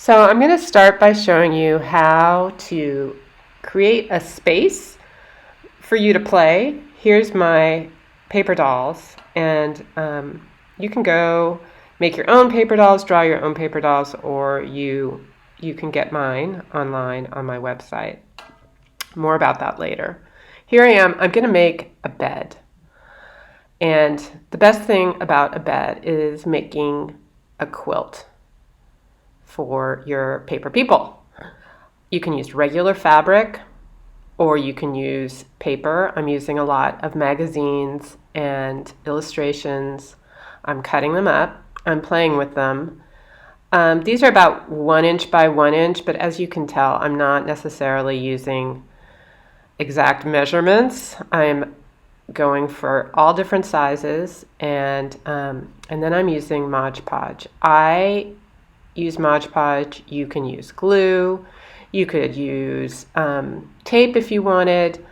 So I'm going to start by showing you how to create a space for you to play. Here's my paper dolls, and you can go make your own paper dolls, draw your own paper dolls, or you can get mine online on my website. More about that later. Here I am. I'm going to make a bed. And the best thing about a bed is making a quilt for your paper people. You can use regular fabric or you can use paper. I'm using a lot of magazines and illustrations. I'm cutting them up. I'm playing with them. These are about 1 inch by 1 inch, but as you can tell, I'm not necessarily using exact measurements. I'm going for all different sizes, and then I'm using Mod Podge. I use Mod Podge. You can use glue. You could use tape if you wanted.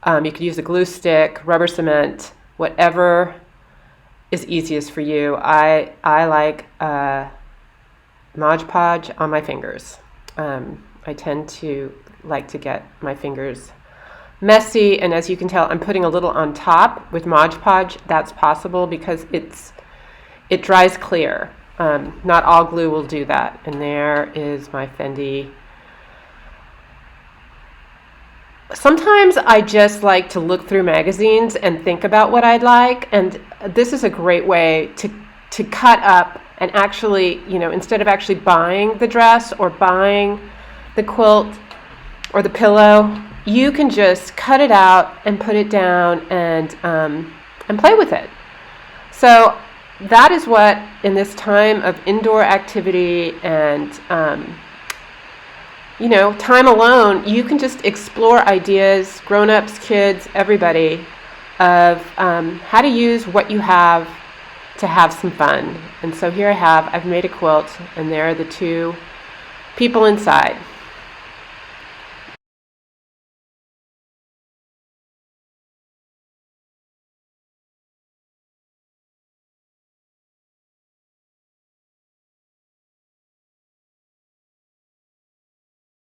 You could use a glue stick, rubber cement, whatever is easiest for you. I like Mod Podge on my fingers. I tend to like to get my fingers messy, and as you can tell, I'm putting a little on top with Mod Podge. That's possible because it dries clear. Not all glue will do that. And there is my Fendi. Sometimes I just like to look through magazines and think about what I'd like, and this is a great way to cut up and actually, instead of actually buying the dress or buying the quilt or the pillow, you can just cut it out and put it down and play with it. So that is what, in this time of indoor activity and time alone, you can just explore ideas, grown-ups, kids, everybody, of how to use what you have to have some fun. And so here I've made a quilt, and there are the two people inside.